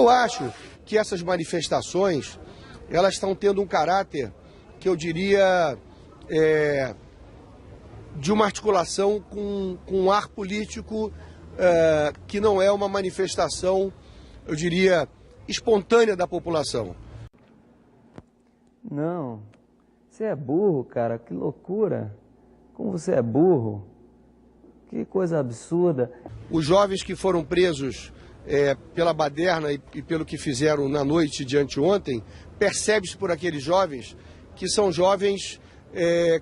Eu acho que essas manifestações, elas estão tendo um caráter que eu diria de uma articulação com um ar político que não é uma manifestação, eu diria, espontânea da população. Não, você é burro, cara, que loucura. Como você é burro, que coisa absurda. Os jovens que foram presos pela baderna e pelo que fizeram na noite de anteontem, percebe-se por aqueles jovens que são jovens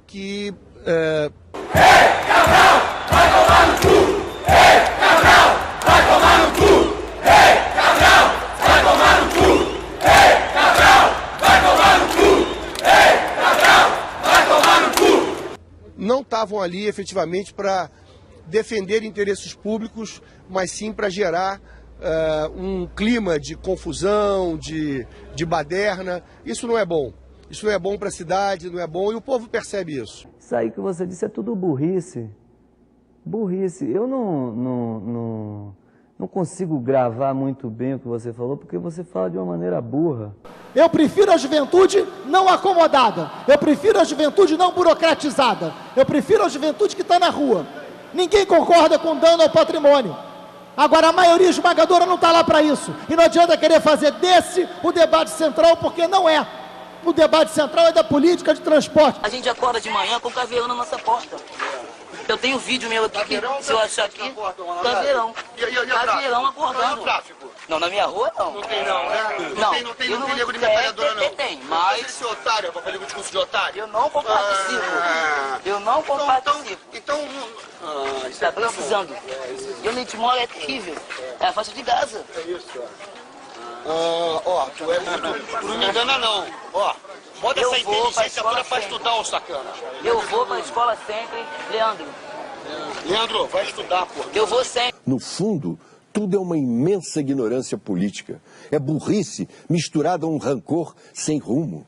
que... Ei, Cabral, vai tomar no cu! Ei, Cabral, vai tomar no cu! Ei, Cabral, vai tomar no cu! Ei, Cabral, vai tomar no cu! Ei, Cabral, vai tomar no cu! Não estavam ali efetivamente para defender interesses públicos, mas sim para gerar um clima de confusão, de baderna. Isso não é bom. Isso não é bom para a cidade, não é bom, e o povo percebe isso. Isso aí que você disse é tudo burrice. Burrice. Eu não consigo gravar muito bem o que você falou, porque você fala de uma maneira burra. Eu prefiro a juventude não acomodada. Eu prefiro a juventude não burocratizada. Eu prefiro a juventude que está na rua. Ninguém concorda com dano ao patrimônio. Agora, a maioria esmagadora não está lá para isso. E não adianta querer fazer desse o debate central, porque não é. O debate central é da política de transporte. A gente acorda de manhã com caveirão na nossa porta. Eu tenho vídeo meu aqui, se eu achar aqui, caveirão. Caveirão acordando. Não, na minha rua não. Não tem não, né? Não tem nego de metralhadora não. Tem, mas... Esse otário, pra fazer o discurso de otário? Eu não comparticipo. Eu não comparticipo. Então... Está precisando. E onde a gente mora é terrível. É a faixa de Gaza. É isso, ó, tu é muito... Tu não me engana não. Ó, bota essa inteligência toda pra estudar, ô sacana. Eu vou pra escola sempre, Leandro. Leandro, vai estudar, pô. Eu vou sempre. No fundo, tudo é uma imensa ignorância política. É burrice misturada a um rancor sem rumo.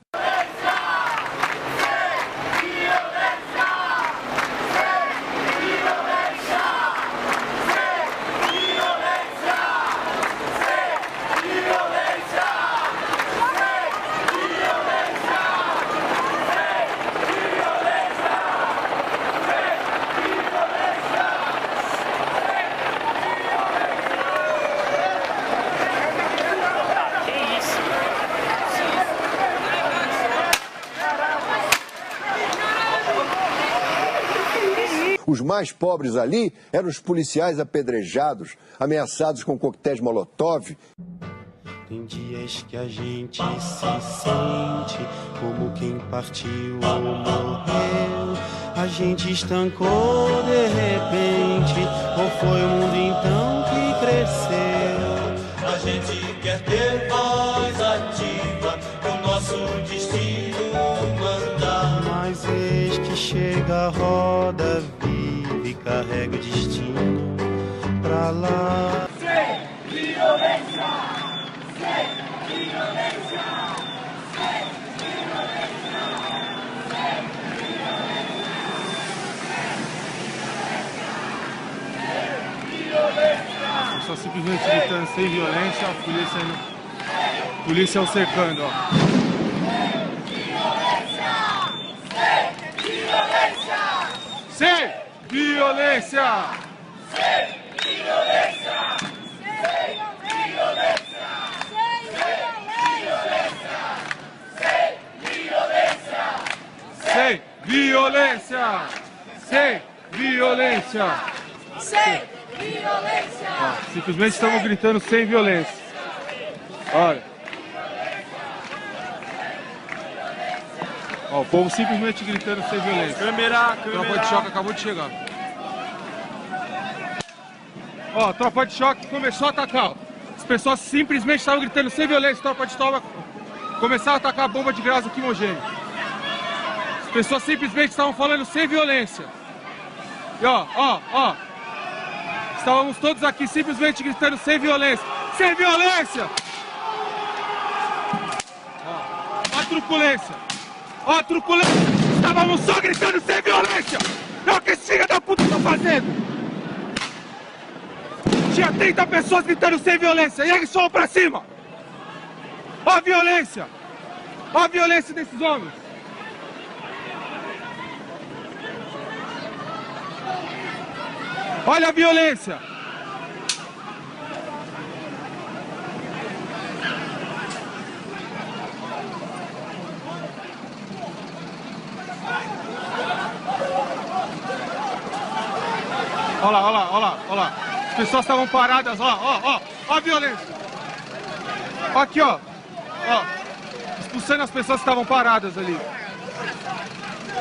Os mais pobres ali eram os policiais apedrejados, ameaçados com coquetéis Molotov. Tem dias que a gente se sente como quem partiu ou morreu. A gente estancou de repente, ou foi o mundo então que cresceu? A gente quer ter voz ativa, o nosso destino mandar. Mas eis que chega a roda vive e carrega o destino pra lá. Sem violência! Sem violência! Sem violência! Sem violência! Só simplesmente gritando sem violência, a polícia o cercando, ó. Sem violência! Sem violência! Sem violência! Sem violência! Sem violência! Sem violência! Sem violência! Ó, simplesmente estamos gritando sem violência. Olha. Ó, o povo simplesmente gritando sem violência. Câmera. Tropa de choque acabou de chegar. Ó, tropa de choque começou a atacar. Ó. As pessoas simplesmente estavam gritando sem violência. Tropa de choque começaram a atacar a bomba de gás lacrimogêneo. As pessoas simplesmente estavam falando sem violência. E ó. Estávamos todos aqui simplesmente gritando sem violência. Sem violência! Ó, a truculência. Ó, a truculência! Estávamos só gritando sem violência! É o que esse filho da puta tá fazendo! Tinha 30 pessoas gritando sem violência! E eles foram pra cima! Ó a violência! Ó a violência desses homens! Olha a violência! Olha lá, olha lá, olha lá, olha lá. As pessoas estavam paradas, ó a violência. Ó aqui, ó. Expulsando as pessoas que estavam paradas ali.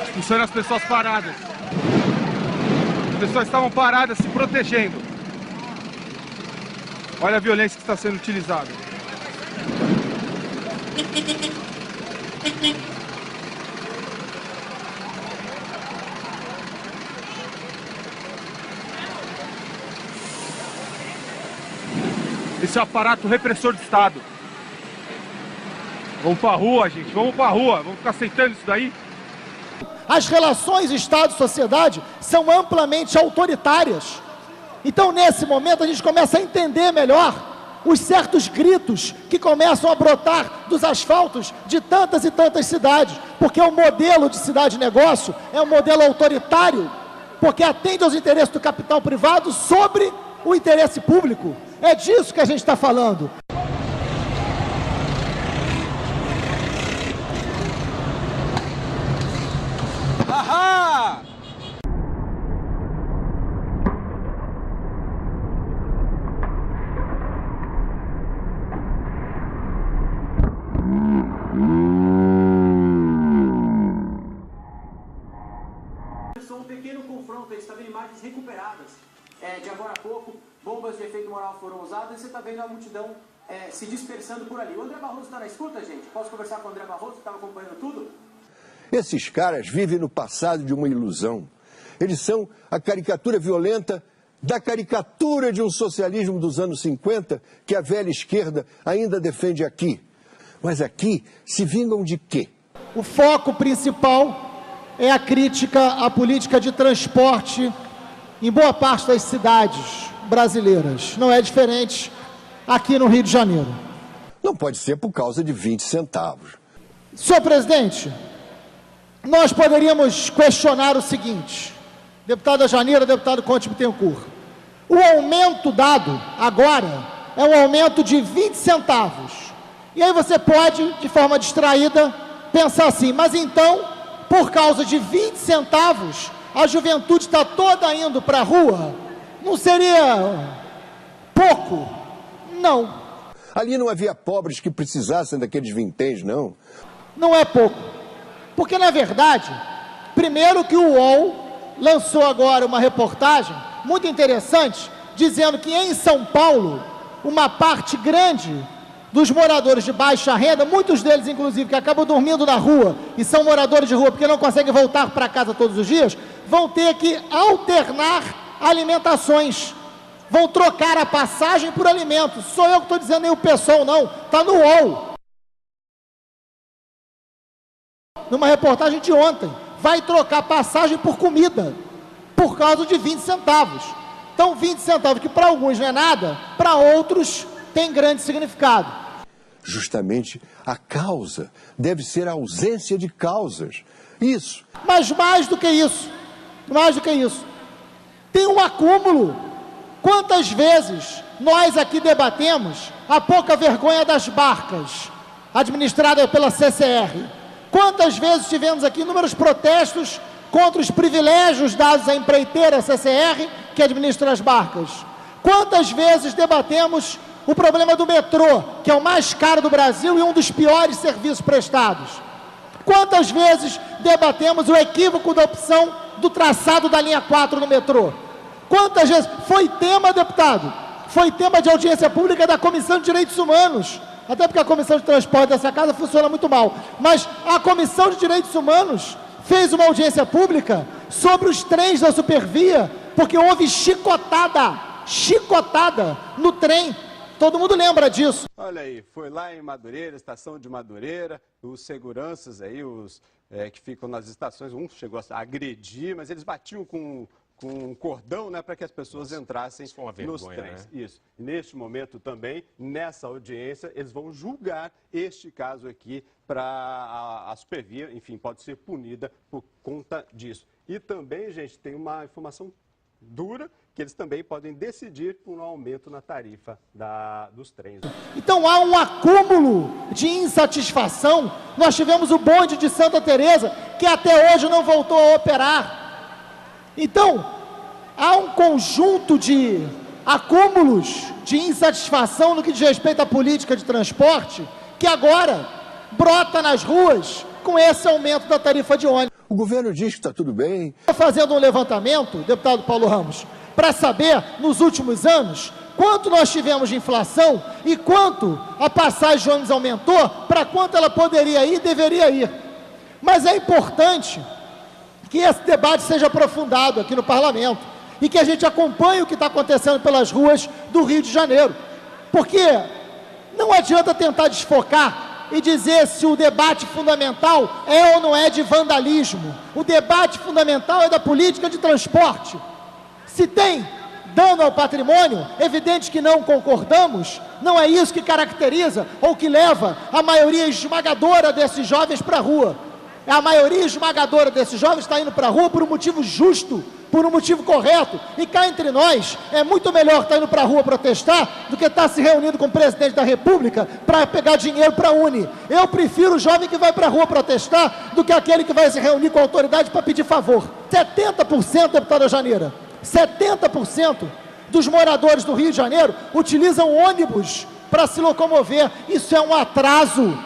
Expulsando as pessoas paradas. As pessoas estavam paradas se protegendo. Olha a violência que está sendo utilizada. Esse é o aparato repressor do Estado. Vamos pra rua, gente, vamos pra rua. Vamos ficar aceitando isso daí? As relações Estado-sociedade são amplamente autoritárias. Então, nesse momento, a gente começa a entender melhor os certos gritos que começam a brotar dos asfaltos de tantas e tantas cidades. Porque o modelo de cidade-negócio é um modelo autoritário, porque atende aos interesses do capital privado sobre o interesse público. É disso que a gente está falando. Ahá! Um pequeno confronto, aí está vendo imagens recuperadas de agora a pouco, bombas de efeito moral foram usadas e você está vendo a multidão se dispersando por ali. O André Barroso está na escuta, gente? Posso conversar com o André Barroso, que estava acompanhando tudo? Esses caras vivem no passado de uma ilusão. Eles são a caricatura violenta da caricatura de um socialismo dos anos 50 que a velha esquerda ainda defende aqui. Mas aqui se vingam de quê? O foco principal é a crítica à política de transporte em boa parte das cidades brasileiras. Não é diferente aqui no Rio de Janeiro. Não pode ser por causa de 20 centavos. Senhor presidente, nós poderíamos questionar o seguinte, deputada Janira, deputado Conte Bittencourt. O aumento dado agora é um aumento de 20 centavos. E aí você pode, de forma distraída, pensar assim, mas então, por causa de 20 centavos, a juventude está toda indo para a rua? Não seria pouco? Não. Ali não havia pobres que precisassem daqueles vinténs, não? Não é pouco. Porque, na verdade, primeiro que o UOL lançou agora uma reportagem muito interessante, dizendo que em São Paulo, uma parte grande dos moradores de baixa renda, muitos deles, inclusive, que acabam dormindo na rua e são moradores de rua porque não conseguem voltar para casa todos os dias, vão ter que alternar alimentações. Vão trocar a passagem por alimento. Sou eu que estou dizendo, nem o pessoal não. Está no UOL. Numa reportagem de ontem. Vai trocar passagem por comida. Por causa de 20 centavos. Então, 20 centavos, que para alguns não é nada, para outros tem grande significado. Justamente a causa deve ser a ausência de causas. Isso. Mas mais do que isso, tem um acúmulo. Quantas vezes nós aqui debatemos a pouca vergonha das barcas, administrada pela CCR? Quantas vezes tivemos aqui inúmeros protestos contra os privilégios dados à empreiteira CCR, que administra as barcas? Quantas vezes debatemos o problema do metrô, que é o mais caro do Brasil e um dos piores serviços prestados? Quantas vezes debatemos o equívoco da opção do traçado da linha 4 no metrô? Quantas vezes? Foi tema, deputado, foi tema de audiência pública da Comissão de Direitos Humanos, até porque a Comissão de Transporte dessa casa funciona muito mal, mas a Comissão de Direitos Humanos fez uma audiência pública sobre os trens da Supervia, porque houve chicotada no trem. Todo mundo lembra disso. Olha aí, foi lá em Madureira, estação de Madureira, os seguranças aí, os que ficam nas estações, um chegou a agredir, mas eles batiam com um cordão, né, para que as pessoas entrassem nos trens. Né? Isso. Neste momento também, nessa audiência, eles vão julgar este caso aqui para a Supervia, enfim, pode ser punida por conta disso. E também, gente, tem uma informação dura, que eles também podem decidir por um aumento na tarifa dos trens. Então há um acúmulo de insatisfação. Nós tivemos o bonde de Santa Teresa, que até hoje não voltou a operar. Então, há um conjunto de acúmulos de insatisfação no que diz respeito à política de transporte, que agora brota nas ruas com esse aumento da tarifa de ônibus. O governo diz que está tudo bem. Estou fazendo um levantamento, deputado Paulo Ramos, para saber, nos últimos anos, quanto nós tivemos de inflação e quanto a passagem de ônibus aumentou, para quanto ela poderia ir e deveria ir. Mas é importante que esse debate seja aprofundado aqui no Parlamento e que a gente acompanhe o que está acontecendo pelas ruas do Rio de Janeiro. Porque não adianta tentar desfocar e dizer se o debate fundamental é ou não é de vandalismo. O debate fundamental é da política de transporte. Se tem dano ao patrimônio, evidente que não concordamos, não é isso que caracteriza ou que leva a maioria esmagadora desses jovens para a rua. A maioria esmagadora desses jovens está indo para a rua por um motivo justo, por um motivo correto, e cá entre nós, é muito melhor estar indo para a rua protestar do que estar se reunindo com o presidente da República para pegar dinheiro para a Uni. Eu prefiro o jovem que vai para a rua protestar do que aquele que vai se reunir com a autoridade para pedir favor. 70%, deputada Janeira, 70% dos moradores do Rio de Janeiro utilizam ônibus para se locomover. Isso é um atraso.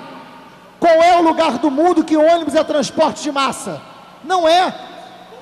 Qual é o lugar do mundo que ônibus é transporte de massa? Não é.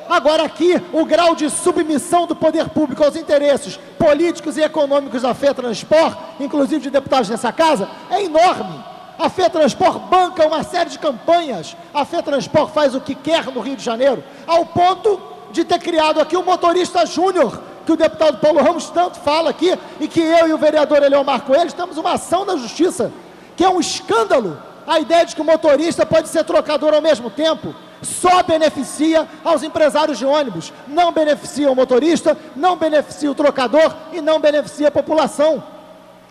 Agora aqui, o grau de submissão do poder público aos interesses políticos e econômicos da FETransport, inclusive de deputados nessa casa, é enorme. A FETransport banca uma série de campanhas, a FETransport faz o que quer no Rio de Janeiro, ao ponto de ter criado aqui o motorista júnior, que o deputado Paulo Ramos tanto fala aqui, e que eu e o vereador Eleomar Coelho temos uma ação da justiça, que é um escândalo, a ideia de que o motorista pode ser trocador ao mesmo tempo. Só beneficia aos empresários de ônibus, não beneficia o motorista, não beneficia o trocador e não beneficia a população.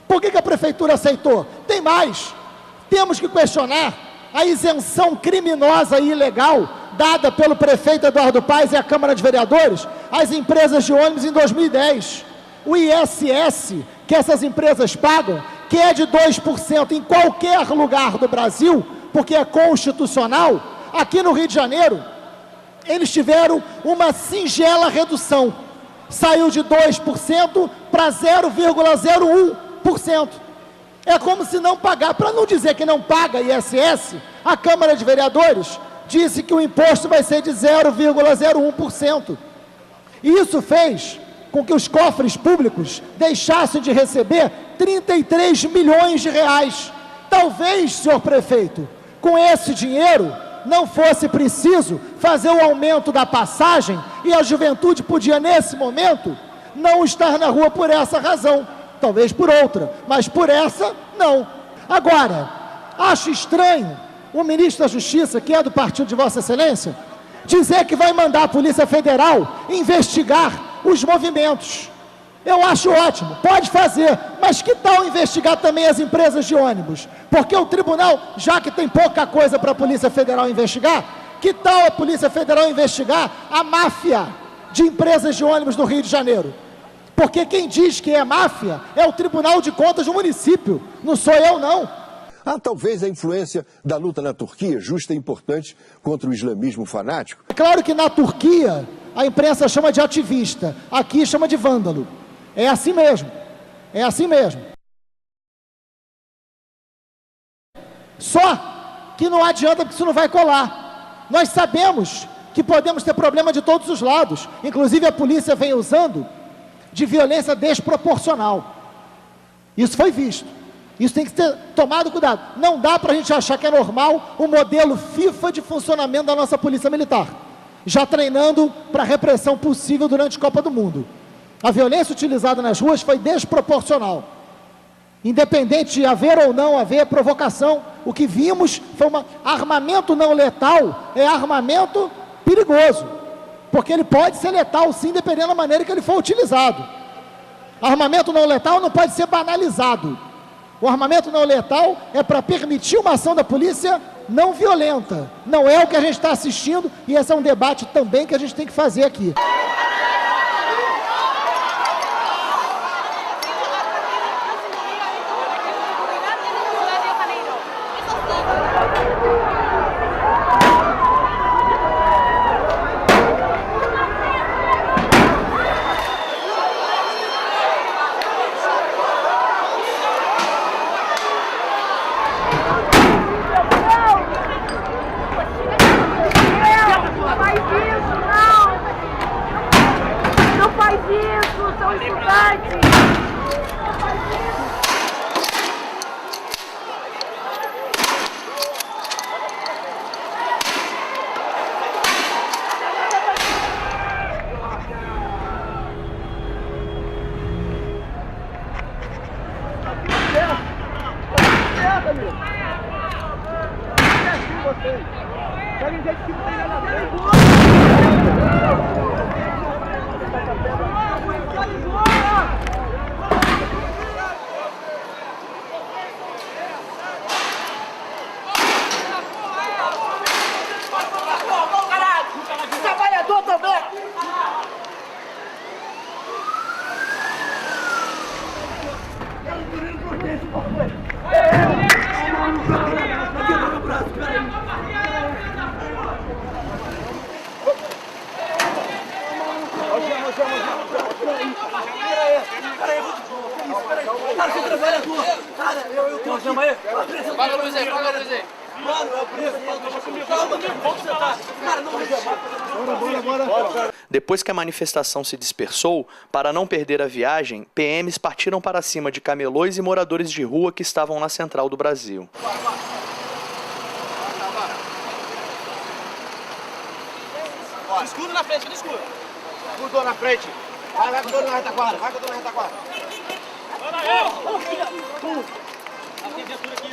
Por que a prefeitura aceitou? Tem mais. Temos que questionar a isenção criminosa e ilegal dada pelo prefeito Eduardo Paes e a Câmara de Vereadores às empresas de ônibus em 2010. O ISS que essas empresas pagam, que é de 2% em qualquer lugar do Brasil, porque é constitucional, aqui no Rio de Janeiro, eles tiveram uma singela redução. Saiu de 2% para 0,01%. É como se não pagar. Para não dizer que não paga ISS, a Câmara de Vereadores disse que o imposto vai ser de 0,01%. E isso fez com que os cofres públicos deixassem de receber 33 milhões de reais. Talvez, senhor prefeito, com esse dinheiro não fosse preciso fazer o aumento da passagem e a juventude podia, nesse momento, não estar na rua por essa razão. Talvez por outra, mas por essa, não. Agora, acho estranho o ministro da Justiça, que é do partido de Vossa Excelência, dizer que vai mandar a Polícia Federal investigar os movimentos. Eu acho ótimo, pode fazer, mas que tal investigar também as empresas de ônibus? Porque o tribunal, já que tem pouca coisa para a Polícia Federal investigar, que tal a Polícia Federal investigar a máfia de empresas de ônibus no Rio de Janeiro? Porque quem diz que é máfia é o Tribunal de Contas do município, não sou eu não. Talvez a influência da luta na Turquia, justa e importante, contra o islamismo fanático. É claro que na Turquia a imprensa chama de ativista, aqui chama de vândalo. É assim mesmo, é assim mesmo. Só que não adianta, porque isso não vai colar. Nós sabemos que podemos ter problema de todos os lados, inclusive a polícia vem usando de violência desproporcional. Isso foi visto. Isso tem que ser tomado cuidado. Não dá para a gente achar que é normal o modelo FIFA de funcionamento da nossa polícia militar, já treinando para a repressão possível durante a Copa do Mundo. A violência utilizada nas ruas foi desproporcional. Independente de haver ou não haver provocação, o que vimos foi armamento não letal, é armamento perigoso. porque ele pode ser letal sim, dependendo da maneira que ele for utilizado. Armamento não letal não pode ser banalizado. O armamento não letal é para permitir uma ação da polícia não violenta. Não é o que a gente está assistindo, e esse é um debate também que a gente tem que fazer aqui. Cara, você trabalha com... Cara, eu tô aqui. Paga a luz aí, paga a luz aí. Mano, eu preso. Calma, vamos sentar. Cara, não bora. Depois que a manifestação se dispersou, para não perder a viagem, PMs partiram para cima de camelôs e moradores de rua que estavam na Central do Brasil. Escuro na frente, tudo escuro. Escuro na frente. Vai com o dono na retaguarda, vai com o dono na retaguarda. Tem viatura aqui.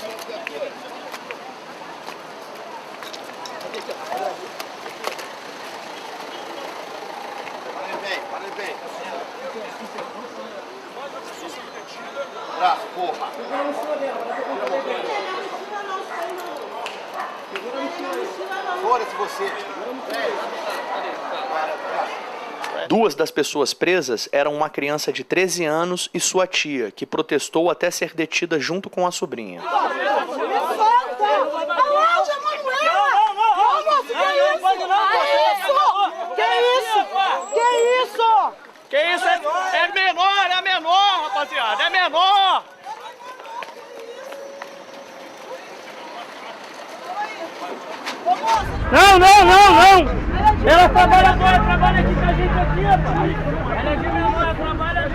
Para ele bem. Braço, porra. Fora-se você. Duas das pessoas presas eram uma criança de 13 anos e sua tia, que protestou até ser detida junto com a sobrinha. Que isso? É menor, rapaziada, é menor! Não! Ela é trabalhadora, trabalha aqui com a gente aqui, rapaz. Ela é de menor, trabalha aqui.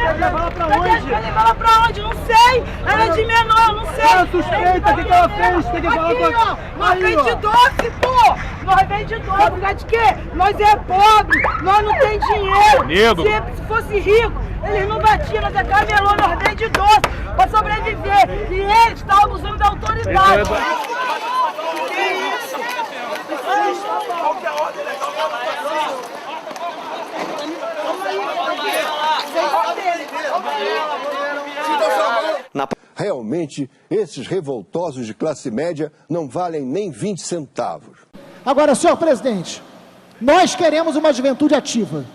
Quer levar ela pra onde? Quer levar ela pra onde? Não sei. Ela é de menor, não sei. Ela suspeita, o que ela fez? Tem que falar com ela. Nós vende doce, pô. Nós vende doce. Por causa de quê? Nós é pobre, nós não tem dinheiro. Se fosse rico, eles não batiam, nós é camelô, nós vende doce pra sobreviver. E eles estão abusando da autoridade. Que isso? Qual que é a ordem legal que ela Realmente, esses revoltosos de classe média não valem nem 20 centavos. Agora, senhor presidente, nós queremos uma juventude ativa.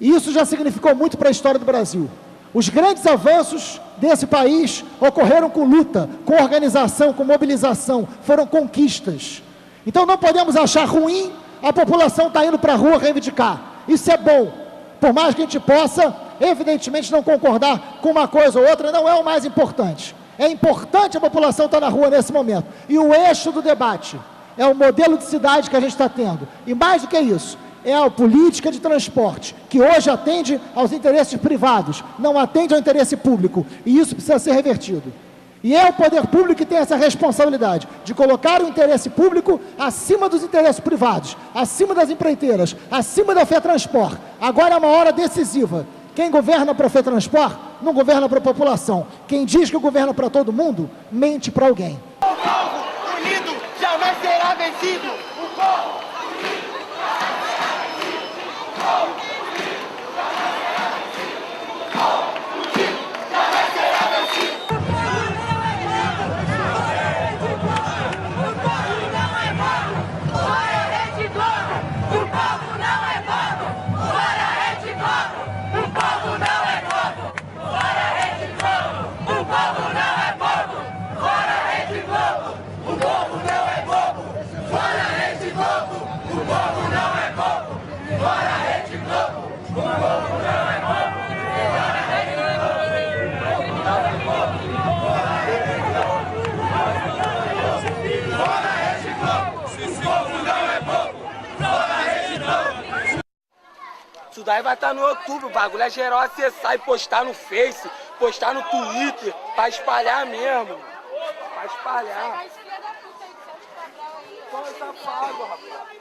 E isso já significou muito para a história do Brasil. Os grandes avanços desse país ocorreram com luta, com organização, com mobilização, foram conquistas. Então não podemos achar ruim a população estar indo para a rua reivindicar. Isso é bom. Por mais que a gente possa, evidentemente, não concordar com uma coisa ou outra, não é o mais importante. É importante a população estar na rua nesse momento. E o eixo do debate é o modelo de cidade que a gente está tendo. E mais do que isso, é a política de transporte, que hoje atende aos interesses privados, não atende ao interesse público. E isso precisa ser revertido. E é o poder público que tem essa responsabilidade de colocar o interesse público acima dos interesses privados, acima das empreiteiras, acima da FETransport. Agora é uma hora decisiva. Quem governa para a FETransport não governa para a população. Quem diz que governa para todo mundo, mente para alguém. O povo unido jamais será vencido. O povo Isso daí vai estar no YouTube, o bagulho é geral acessar e postar no Face, postar no Twitter, pra espalhar mesmo. Pra espalhar. Só safado, rapaz.